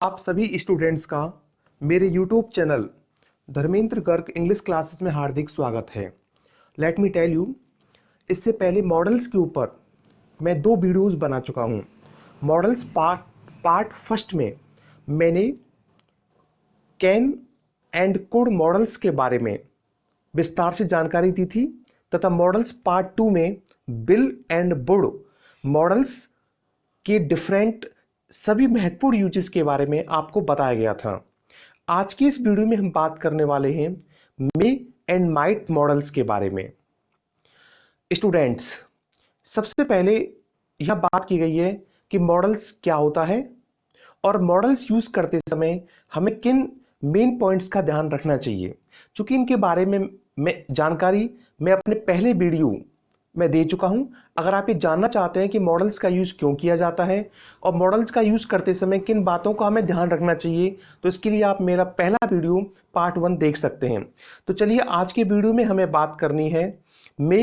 आप सभी स्टूडेंट्स का मेरे YouTube channel Dharmendra Garg English classes में हार्दिक स्वागत है। लेट मी टेल यू, इससे पहले मॉडल्स के ऊपर मैं 2 वीडियोस बना चुका हूँ। मॉडल्स पार्ट फर्स्ट में मैंने कैन एंड कुड मॉडल्स के बारे में विस्तार से जानकारी दी थी तथा मॉडल्स पार्ट 2 में बिल एंड वुड मॉडल्स के डिफरेंट सभी महत्वपूर्ण यूजेस के बारे में आपको बताया गया था। आज की इस वीडियो में हम बात करने वाले हैं मे एंड माइट मॉडल्स के बारे में। स्टूडेंट्स, सबसे पहले यह बात की गई है कि मॉडल्स क्या होता है और मॉडल्स यूज करते समय हमें किन मेन पॉइंट्स का ध्यान रखना चाहिए। क्योंकि इनके बारे में जानकारी मैं अपने पहले वीडियो मैं दे चुका हूं। अगर आप ये जानना चाहते हैं कि मॉडल्स का यूज क्यों किया जाता है और मॉडल्स का यूज करते समय किन बातों का हमें ध्यान रखना चाहिए, तो इसके लिए आप मेरा पहला वीडियो पार्ट 1 देख सकते हैं। तो चलिए, आज के वीडियो में हमें बात करनी है मे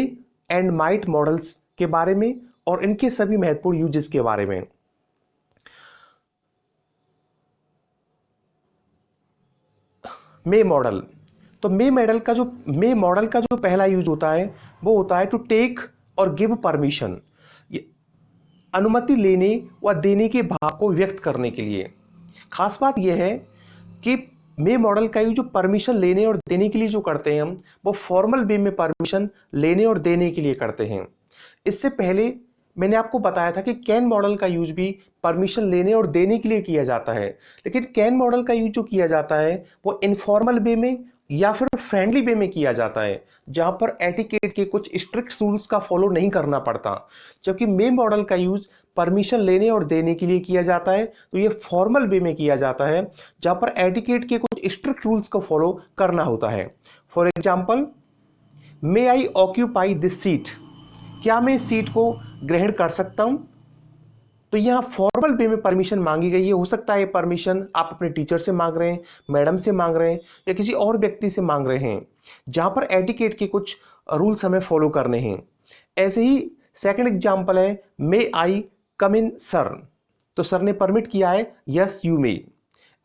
एंड माइट मॉडल्स के बारे में और इनके सभी महत्वपूर्ण यूजेस के बारे में। मे मॉडल, तो मे मॉडल का जो पहला यूज होता है वो होता है टू टेक और गिव परमिशन, अनुमति लेने व देने के भाव को व्यक्त करने के लिए। खास बात यह है कि मे मॉडल का यूज जो परमिशन लेने और देने के लिए जो करते हैं हम, वो फॉर्मल वे में परमिशन लेने और देने के लिए करते हैं। इससे पहले मैंने आपको बताया था कि कैन मॉडल का यूज भी परमिशन लेने और देने के लिए किया जाता है, लेकिन कैन मॉडल का यूज जो किया जाता है वो इनफॉर्मल वे में या फिर फ्रेंडली वे में किया जाता है, जहां पर एटिकेट के कुछ स्ट्रिक्ट रूल्स का फॉलो नहीं करना पड़ता। जबकि मे मॉडल का यूज परमिशन लेने और देने के लिए किया जाता है, तो ये फॉर्मल वे में किया जाता है जहां पर एटिकेट के कुछ स्ट्रिक्ट रूल्स को फॉलो करना होता है। For example, may I occupy this seat, क्या मैं इस सीट को ग्रहण कर सकता हूं? तो यहां फॉर्मल वे में परमिशन मांगी गई है। हो सकता है परमिशन आप अपने टीचर से मांग रहे हैं, मैडम से मांग रहे हैं या किसी और व्यक्ति से मांग रहे हैं, जहां पर एटिकेट के कुछ रूल्स हमें फॉलो करने हैं। ऐसे ही सेकंड एग्जांपल है may I come in sir, तो सर ने परमिट किया है, यस यू मे।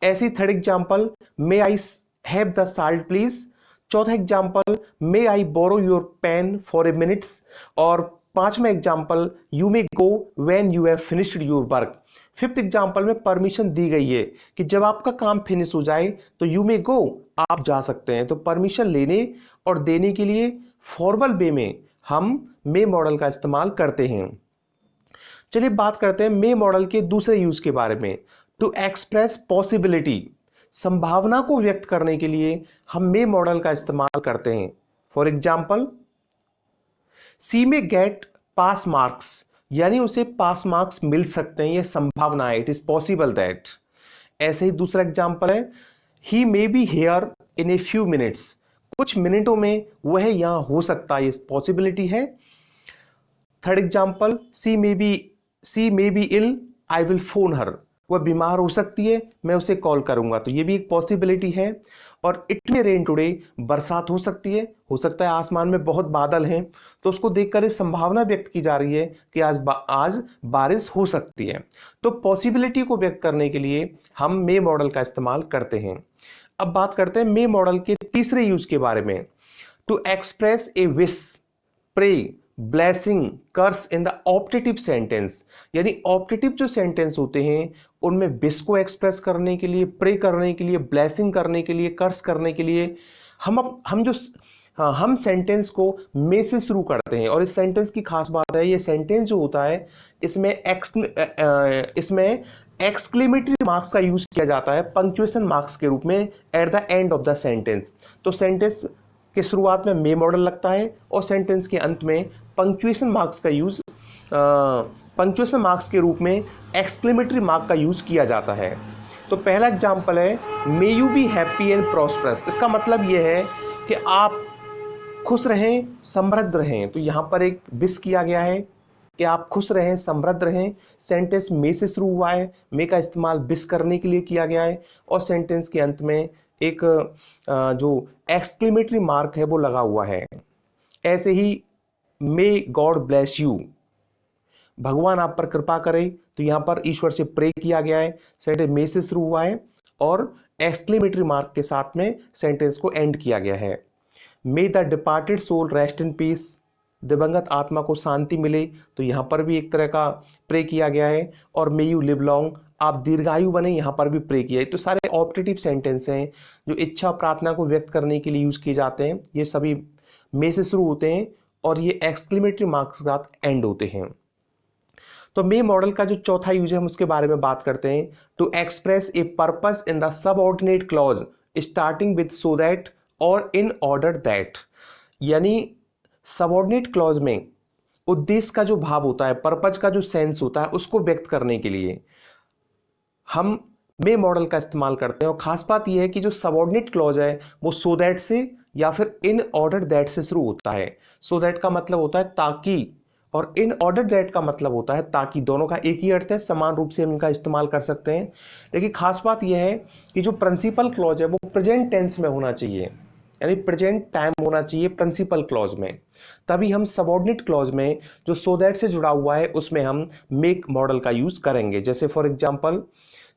ऐसी third example, may I have the salt please. चौथा example, may I borrow your pen for a minutes. और पांचवा example, you may go when you have finished your work. Fifth example में permission दी गई है कि जब आपका काम फिनिश हो जाए तो यू मे गो, आप जा सकते हैं। तो परमिशन लेने और देने के लिए फॉर्मल वे में हम मे मॉडल का इस्तेमाल करते हैं। चलिए बात करते हैं मे मॉडल के दूसरे यूज के बारे में। टू एक्सप्रेस पॉसिबिलिटी, संभावना को व्यक्त करने के लिए हम मे मॉडल का इस्तेमाल करते हैं। फॉर एग्जाम्पल, सी में गेट पास मार्क्स, यानी उसे पास मार्क्स मिल सकते हैं, यह संभावना है, इट इज पॉसिबल दैट। ऐसे ही दूसरा एग्जांपल है, he may be here in a few minutes, कुछ मिनटों में वह यहां हो सकता है, ये पॉसिबिलिटी है। Third example, she may be ill, I will phone her, वह बीमार हो सकती है, मैं उसे कॉल करूंगा, तो ये भी एक पॉसिबिलिटी है। और इट मे रेन टुडे, बरसात हो सकती है, हो सकता है आसमान में बहुत बादल हैं, तो उसको देखकर इस संभावना व्यक्त की जा रही है कि आज बारिश हो सकती है। तो पॉसिबिलिटी को व्यक्त करने के लिए हम मे मॉडल का इस्तेमाल करते हैं। अब बात करते हैं मे मॉडल के तीसरे यूज के बारे में। To express a wish, pray, blessing, curse in the optative sentence, यानी ऑप्टेटिव जो सेंटेंस होते हैं उनमें विश को एक्सप्रेस करने के लिए, प्रे करने के लिए, ब्लेसिंग करने के लिए, कर्स करने के लिए हम सेंटेंस को मे से शुरू करते हैं। और इस सेंटेंस की खास बात है, ये सेंटेंस जो होता है इसमें एक्सक्लेमेटरी मार्क्स का यूज किया जाता है पंक्चुएशन मार्क्स के रूप में at the end of the sentence. तो सेंटेंस के शुरुआत में मे मॉडल लगता है और सेंटेंस के अंत में पंक्चुएशन मार्क्स का यूज पंक्चुएशन मार्क्स के रूप में एक्सक्लेमेटरी मार्क का यूज किया जाता है। तो पहला एग्जांपल है, may you be happy and prosperous. इसका मतलब यह है कि आप खुश रहें, समृद्ध रहें। तो यहाँ पर एक विश किया गया है कि आप खुश रहें, समृद्ध रहें। सेंटेंस मे से शुरू हुआ है, मे का इस्तेमाल विश करने के लिए किया गया है और सेंटेंस के अंत में एक जो एक्सक्लेमेटरी मार्क है वो लगा हुआ है। ऐसे ही मे गॉड ब्लेस यू, भगवान आप पर कृपा करे, तो यहाँ पर ईश्वर से प्रे किया गया है, सेंटेंस मे से शुरू हुआ है और एक्सक्लेमेटरी मार्क के साथ में सेंटेंस को एंड किया गया है। May the departed soul rest in peace, दिवंगत आत्मा को शांति मिले, तो यहाँ पर भी एक तरह का प्रे किया गया है। और मे यू लिव लॉन्ग, आप दीर्घायु बने, यहाँ पर भी प्रे किया है। तो सारे ऑप्टेटिव सेंटेंस हैं जो इच्छा प्रार्थना को व्यक्त करने के लिए यूज़ किए जाते हैं, ये सभी मे से शुरू होते हैं और ये एक्सक्लेमेटरी मार्क्स के साथ एंड होते हैं। तो मे मॉडल का जो चौथा यूज है हम उसके बारे में बात करते हैं। To express a purpose in the subordinate clause starting with so that और इन ऑर्डर दैट, यानी सबऑर्डिनेट क्लॉज में उद्देश्य का जो भाव होता है, पर्पज का जो सेंस होता है, उसको व्यक्त करने के लिए हम मे मॉडल का इस्तेमाल करते हैं। और खास बात यह है कि जो सबऑर्डिनेट क्लॉज है वो सो दैट से या फिर इन ऑर्डर दैट से शुरू होता है। सो दैट का मतलब होता है ताकि, और इन ऑर्डर दैट का मतलब होता है ताकि। दोनों का एक ही अर्थ है, समान रूप से हम इनका इस्तेमाल कर सकते हैं। लेकिन खास बात यह है कि जो प्रिंसिपल क्लॉज है वो प्रेजेंट टेंस में होना चाहिए, यानी प्रेजेंट टाइम होना चाहिए प्रिंसिपल क्लॉज में। तभी हम सबऑर्डिनेट क्लॉज में जो सो दैट से जुड़ा हुआ है उसमें हम मेक मॉडल का यूज करेंगे। जैसे for example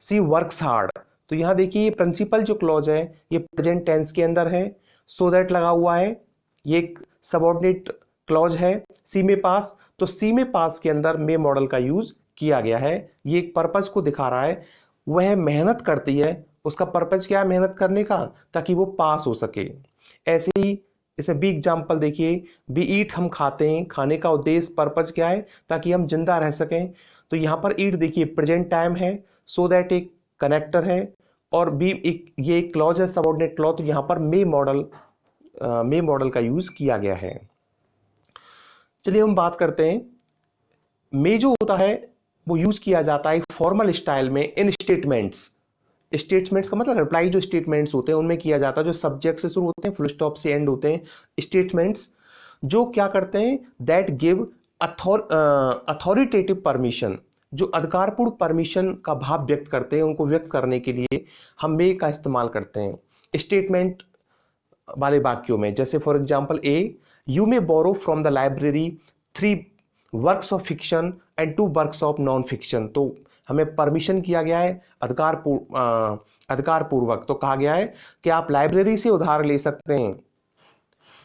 she works hard, तो यहाँ देखिए ये प्रिंसिपल जो क्लॉज है ये प्रेजेंट टेंस के अंदर है, सो दैट लगा हुआ है, ये एक सबऑर्डिनेट क्लॉज है। सी में पास, तो सी में पास के अंदर मे मॉडल का यूज किया गया है। ये एक पर्पज को दिखा रहा है, वह मेहनत करती है, उसका पर्पज क्या है मेहनत करने का, ताकि वो पास हो सके। ऐसे ही जैसे बी एग्जाम्पल देखिए, बी ईट हम खाते हैं, खाने का उद्देश्य पर्पज क्या है, ताकि हम जिंदा रह सकें। तो यहाँ पर ईट देखिए प्रेजेंट टाइम है, सो दैट एक कनेक्टर है और बी एक ये एक क्लॉज है सबऑर्डिनेट क्लॉज। तो यहाँ पर मे मॉडल का यूज किया गया है। चलिए हम बात करते हैं, मे जो होता है वो यूज किया जाता है फॉर्मल स्टाइल में इन स्टेटमेंट्स। स्टेटमेंट्स का मतलब रिप्लाई जो स्टेटमेंट्स होते हैं उनमें किया जाता है, जो सब्जेक्ट से शुरू होते हैं फुल स्टॉप से एंड होते हैं। स्टेटमेंट्स जो क्या करते हैं, दैट गिव अथॉरिटेटिव परमिशन, जो अधिकारपूर्ण परमिशन का भाव व्यक्त करते हैं, उनको व्यक्त करने के लिए हम मे का इस्तेमाल करते हैं स्टेटमेंट वाले वाक्यों में। जैसे for example A, you may borrow from the library 3 works of fiction and 2 works of non fiction. तो हमें परमिशन किया गया है अधिकारपूर्वक, तो कहा गया है कि आप लाइब्रेरी से उधार ले सकते हैं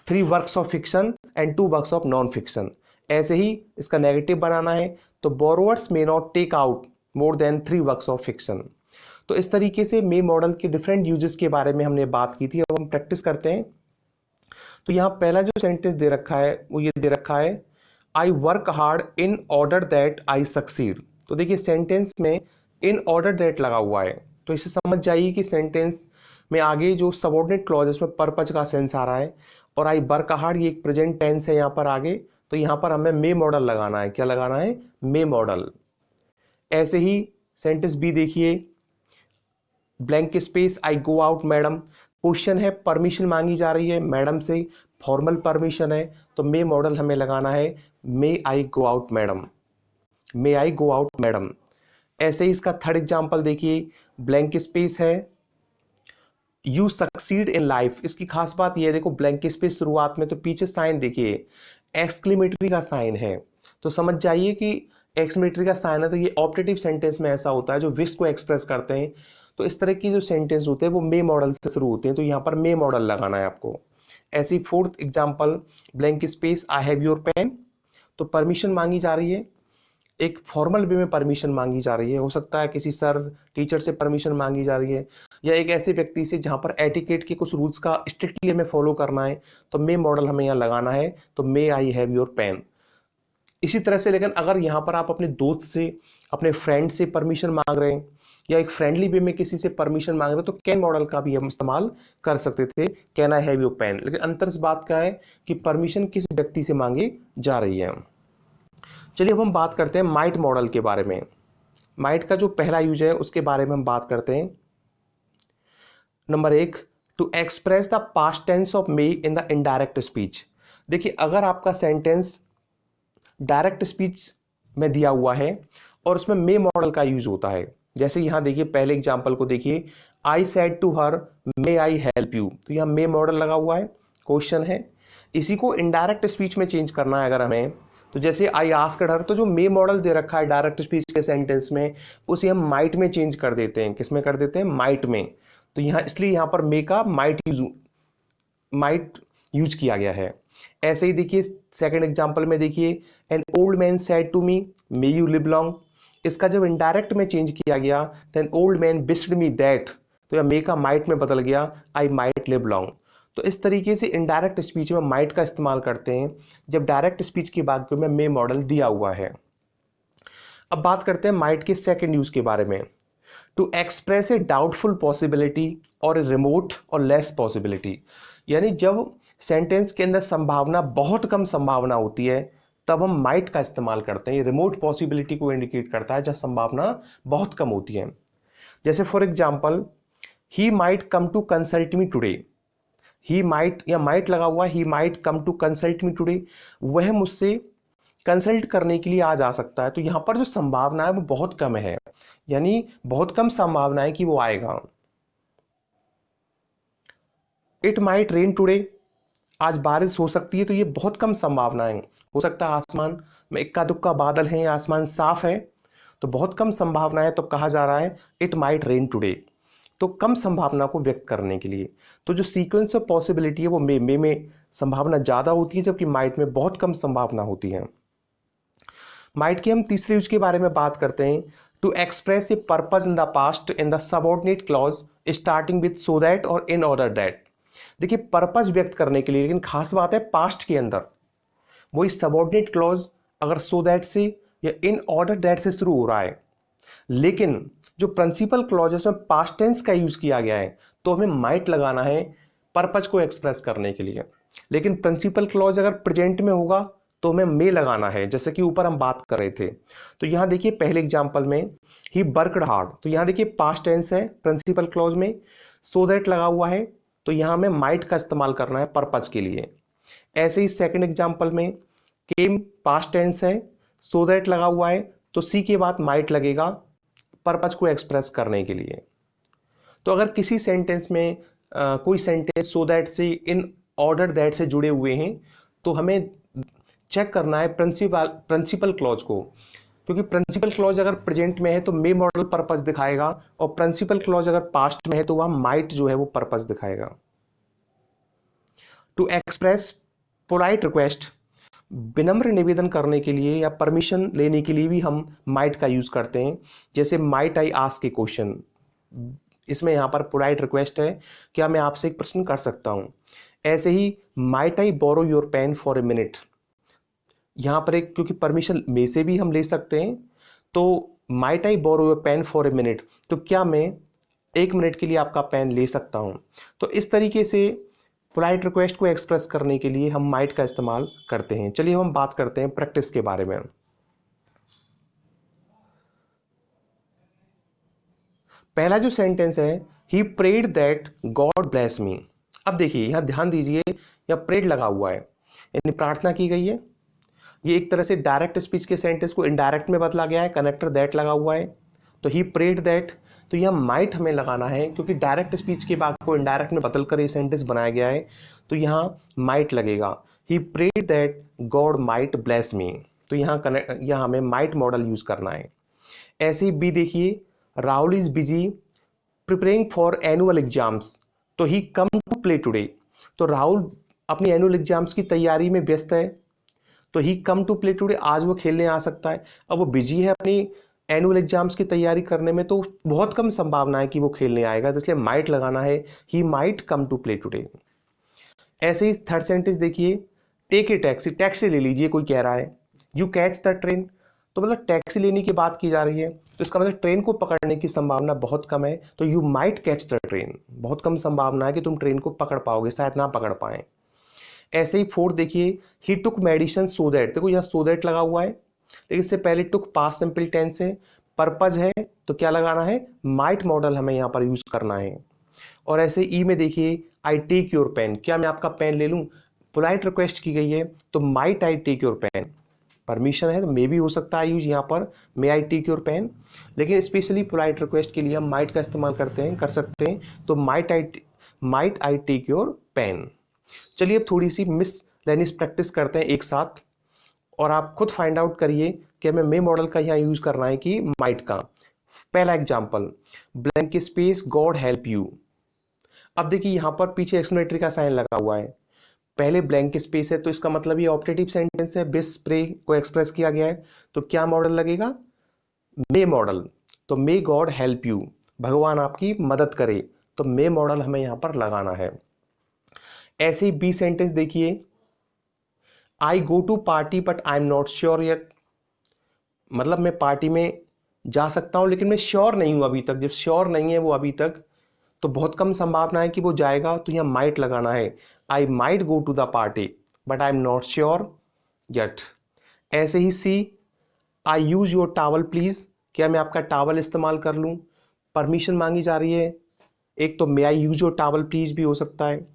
3 works of fiction and 2 works of non fiction. ऐसे ही इसका नेगेटिव बनाना है तो borrowers may not take out more than 3 works of fiction. तो इस तरीके से मे मॉडल के डिफरेंट यूजेस के बारे में हमने बात की थी। अब हम प्रैक्टिस करते हैं। तो यहाँ पहला जो सेंटेंस दे रखा है वो ये दे रखा है, I work hard in order that I succeed. तो देखिए सेंटेंस में इन ऑर्डर दैट लगा हुआ है, तो इसे समझ जाइए कि सेंटेंस में आगे जो सबऑर्डिनेट क्लॉज है उसमें पर्पज का सेंस आ रहा है। और आई वर्क हार्ड ये एक प्रेजेंट टेंस है यहाँ पर आगे, तो यहाँ पर हमें मे मॉडल लगाना है। क्या लगाना है, मे मॉडल। ऐसे ही सेंटेंस बी देखिए, ब्लैंक स्पेस आई गो आउट मैडम, क्वेश्चन है, परमिशन मांगी जा रही है मैडम से, फॉर्मल परमिशन है, तो मे मॉडल हमें लगाना है मे आई गो आउट मैडम, मे आई गो आउट मैडम। ऐसे ही इसका थर्ड एग्जांपल देखिए, ब्लैंक स्पेस है, यू सक्सीड इन लाइफ। इसकी खास बात यह है, देखो ब्लैंक स्पेस शुरुआत में, तो पीछे साइन देखिए एक्सक्लेमेटरी का साइन है, तो समझ जाइए कि एक्सक्लेमेटरी का साइन है, तो ये ऑप्टेटिव सेंटेंस में ऐसा होता है जो विश को एक्सप्रेस करते हैं। तो इस तरह की जो सेंटेंस होते हैं वो मे मॉडल से शुरू होते हैं, तो यहाँ पर मे मॉडल लगाना है आपको। ऐसी fourth example, blank space I have your pen, तो परमिशन मांगी जा रही है, एक फॉर्मल वे में परमिशन मांगी जा रही है। हो सकता है किसी सर टीचर से परमिशन मांगी जा रही है, या एक ऐसे व्यक्ति से जहाँ पर एटिकेट के कुछ रूल्स का स्ट्रिक्टली हमें फॉलो करना है, तो मे मॉडल हमें यहाँ लगाना है, तो मे आई हैव योर पेन। इसी तरह से लेकिन अगर यहाँ पर आप अपने दोस्त से, अपने फ्रेंड से परमिशन मांग रहे हैं, या एक फ्रेंडली वे में किसी से परमिशन मांग रहे हैं, तो कैन मॉडल का भी हम इस्तेमाल कर सकते थे, can I have your pen. लेकिन अंतर इस बात का है कि परमिशन किस व्यक्ति से मांगी जा रही है। चलिए अब हम बात करते हैं माइट मॉडल के बारे में। माइट का जो पहला यूज है उसके बारे में हम बात करते हैं। Number 1, to express the past tense of may in the indirect speech. देखिए अगर आपका सेंटेंस डायरेक्ट स्पीच में दिया हुआ है और उसमें मे मॉडल का यूज होता है, जैसे यहाँ देखिए पहले एग्जांपल को देखिए, I said to her may I help you, तो यहाँ मे मॉडल लगा हुआ है, क्वेश्चन है। इसी को इनडायरेक्ट स्पीच में चेंज करना है अगर हमें, तो जैसे आई आस्क्ड हर, तो जो मे मॉडल दे रखा है डायरेक्ट स्पीच के सेंटेंस में, उसे हम माइट में चेंज कर देते हैं। किस में कर देते हैं? माइट में। तो यहाँ इसलिए यहाँ पर मे का माइट यूज किया गया है। ऐसे ही देखिए सेकंड एग्जांपल में देखिए, an old man said to me may you live long. इसका जब इनडायरेक्ट में चेंज किया गया, then old man wished me that, तो यह मे का माइट में बदल गया, आई माइट लिव लॉन्ग। तो इस तरीके से इनडायरेक्ट स्पीच में माइट का इस्तेमाल करते हैं जब डायरेक्ट स्पीच की बात में मे मॉडल दिया हुआ है। अब बात करते हैं माइट के सेकंड यूज के बारे में। To express a doubtful possibility और ए रिमोट और लेस पॉसिबिलिटी, यानी जब सेंटेंस के अंदर संभावना बहुत कम संभावना होती है तब हम माइट का इस्तेमाल करते हैं। रिमोट पॉसिबिलिटी को इंडिकेट करता है जब संभावना बहुत कम होती है। जैसे for example, he might come to consult me today. He might या माइट लगा हुआ, he might come to consult me today, वह मुझसे कंसल्ट करने के लिए आ जा सकता है। तो यहां पर जो संभावना है वो बहुत कम है, यानी बहुत कम संभावना है कि वो आएगा। इट माइट रेन टुडे, आज बारिश हो सकती है, तो ये बहुत कम संभावना है। हो सकता है आसमान में इक्का दुक्का बादल हैं, आसमान साफ है, तो बहुत कम संभावना है, तो कहा जा रहा है इट माइट रेन टुडे। तो कम संभावना को व्यक्त करने के लिए तो जो सीक्वेंस ऑफ पॉसिबिलिटी है वो मे में संभावना ज़्यादा होती है, जबकि माइट में बहुत कम संभावना होती है। माइट के हम तीसरे यूज के बारे में बात करते हैं। To express a purpose in the past in the subordinate clause starting with so that और इन ऑर्डर दैट। देखिए पर्पज व्यक्त करने के लिए, लेकिन खास बात है पास्ट के अंदर वही सबऑर्डिनेट क्लॉज अगर सो दैट से या इन ऑर्डर दैट से शुरू हो रहा है, लेकिन जो प्रिंसिपल क्लॉज है उसमें पास्ट टेंस का यूज किया गया है, तो हमें माइट लगाना है पर्पज को एक्सप्रेस करने के लिए। लेकिन प्रिंसिपल क्लॉज अगर प्रेजेंट में होगा तो हमें मे लगाना है, जैसे कि ऊपर हम बात कर रहे थे। तो यहां देखिए पहले एग्जांपल में ही वर्कड हार्ड, तो यहां देखिए पास्ट टेंस है प्रिंसिपल क्लॉज में, सो दैट लगा हुआ है, तो यहां हमें माइट का इस्तेमाल करना है पर्पज के लिए। ऐसे ही सेकंड एग्जांपल में केम पास्ट टेंस है, सो दैट लगा हुआ है, तो सी के बाद माइट लगेगा पर्पज को एक्सप्रेस करने के लिए। तो अगर किसी सेंटेंस में कोई सेंटेंस सो दैट से इन ऑर्डर दैट से जुड़े हुए हैं, तो हमें चेक करना है प्रिंसिपल क्लॉज को, क्योंकि प्रिंसिपल क्लॉज अगर प्रेजेंट में है तो मे मॉडल पर्पज दिखाएगा, और प्रिंसिपल क्लॉज अगर पास्ट में है तो वह माइट जो है वो पर्पज दिखाएगा। टू एक्सप्रेस पोलाइट रिक्वेस्ट, विनम्र निवेदन करने के लिए या परमिशन लेने के लिए भी हम माइट का यूज करते हैं। जैसे might I ask A question, इसमें यहाँ पर पोलाइट रिक्वेस्ट है, क्या मैं आपसे एक प्रश्न कर सकता हूँ। ऐसे ही might I borrow your pen for a minute, यहाँ पर एक क्योंकि परमिशन में से भी हम ले सकते हैं, तो might I borrow your pen for a minute, तो क्या मैं एक मिनट के लिए आपका पेन ले सकता हूँ। तो इस तरीके से पोलाइट रिक्वेस्ट को एक्सप्रेस करने के लिए हम माइट का इस्तेमाल करते हैं। चलिए हम बात करते हैं प्रैक्टिस के बारे में। पहला जो सेंटेंस है, he prayed that God bless me. अब देखिए यहाँ ध्यान दीजिए, यह प्रेड लगा हुआ है, यानी प्रार्थना की गई है। ये एक तरह से डायरेक्ट स्पीच के सेंटेंस को इनडायरेक्ट में बदला गया है, कनेक्टर दैट लगा हुआ है, तो ही प्रेड दैट, तो यह माइट हमें लगाना है क्योंकि डायरेक्ट स्पीच की बात को इनडायरेक्ट में बदल कर ये सेंटेंस बनाया गया है, तो यहाँ माइट लगेगा। He prayed that God might bless me, तो यहाँ हमें माइट मॉडल यूज करना है। ऐसे ही बी देखिए, Rahul is busy preparing for annual exams, तो ही कम टू प्ले टुडे, तो राहुल अपनी एनुअल एग्जाम्स की तैयारी में व्यस्त है, तो ही कम टू प्ले टुडे, आज वो खेलने आ सकता है। अब वो बिजी है अपनी एनुअल एग्जाम्स की तैयारी करने में, तो बहुत कम संभावना है कि वो खेलने आएगा, तो इसलिए माइट लगाना है, he might come to play today. ऐसे ही थर्ड सेंटेंस देखिए, टेक ए टैक्सी, टैक्सी ले लीजिए कोई कह रहा है, यू कैच द ट्रेन, तो मतलब टैक्सी लेने की बात की जा रही है, तो इसका मतलब ट्रेन को पकड़ने की संभावना बहुत कम है, तो you might catch the train, बहुत कम संभावना है कि तुम ट्रेन को पकड़ पाओगे, शायद ना पकड़ पाए। ऐसे ही फोर्थ देखिए, ही टुक मेडिसिन सो दैट, देखो यहाँ सो दैट लगा हुआ है, लेकिन इससे पहले टुक पास्ट सिंपल टेंस है, पर्पज है, तो क्या लगाना है, माइट मॉडल हमें यहाँ पर यूज करना है। और ऐसे ई में देखिए, आई टेक योर पेन, क्या मैं आपका पेन ले लूँ, पोलाइट रिक्वेस्ट की गई है, तो might I take your pen, permission है तो मे भी हो सकता है यूज यहाँ पर, मे आई टेक योर पेन, लेकिन स्पेशली पोलाइट रिक्वेस्ट के लिए हम माइट का इस्तेमाल कर सकते हैं, तो might I take your pen. चलिए अब थोड़ी सी मिसलेनियस प्रैक्टिस करते हैं एक साथ, और आप खुद फाइंड आउट करिए कि हमें मे मॉडल का यहाँ यूज करना है कि माइट का। पहला example, blank space God help you. अब देखिए यहाँ पर पीछे एक्सक्लेमेटरी का साइन लगा हुआ है, पहले ब्लैंक स्पेस है तो इसका मतलब ये ऑप्टेटिव सेंटेंस है, बिस प्रे को एक्सप्रेस किया गया है, तो क्या मॉडल लगेगा? मे मॉडल। तो मे गॉड हेल्प यू, भगवान आपकी मदद करे, तो मे मॉडल हमें यहां पर लगाना है। ऐसे ही बी सेंटेंस देखिए, I go to party but I am not sure yet, मतलब मैं पार्टी में जा सकता हूं लेकिन मैं श्योर नहीं हूं अभी तक। जब श्योर नहीं है वो अभी तक, तो बहुत कम संभावना है कि वो जाएगा, तो यहां माइट लगाना है। I might go to the party but I am not sure yet. ऐसे ही सी, I use your towel please, क्या मैं आपका टावल इस्तेमाल कर लूं? परमिशन मांगी जा रही है। एक तो मे आई यूज योर टावल प्लीज भी हो सकता है,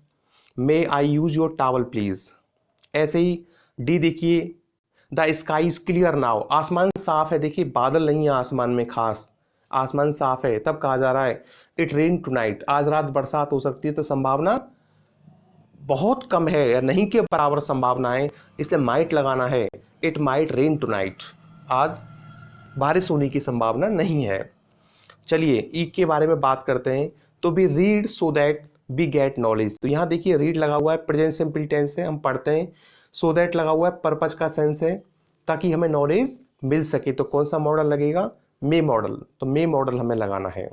may I use your towel please. ऐसे ही डी देखिए, the sky is clear now, आसमान साफ है। देखिए बादल नहीं है आसमान में खास, आसमान साफ है, तब कहा जा रहा है इट रेन टुनाइट, आज रात बरसात हो सकती है, तो संभावना बहुत कम है या नहीं के बराबर संभावना है, इसलिए माइट लगाना है। इट माइट रेन टुनाइट, आज बारिश होने की संभावना नहीं है। चलिए ई के बारे में बात करते हैं। तो भी read so that we get knowledge, तो यहाँ देखिए रीड लगा हुआ है, प्रेजेंट सिंपल टेंस है, हम पढ़ते हैं। सो दैट लगा हुआ है, पर्पज का सेंस है, ताकि हमें नॉलेज मिल सके। तो कौन सा मॉडल लगेगा? मे मॉडल। तो मे मॉडल हमें लगाना है।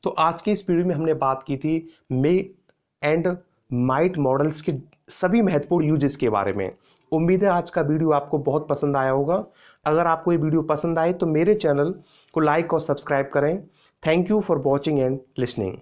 तो आज की इस वीडियो में हमने बात की थी मे एंड माइट मॉडल्स के सभी महत्वपूर्ण यूजेस के बारे में। उम्मीद है आज का वीडियो आपको बहुत पसंद आया होगा। अगर आपको ये वीडियो पसंद आए तो मेरे चैनल को लाइक और सब्सक्राइब करें। Thank you for watching and listening.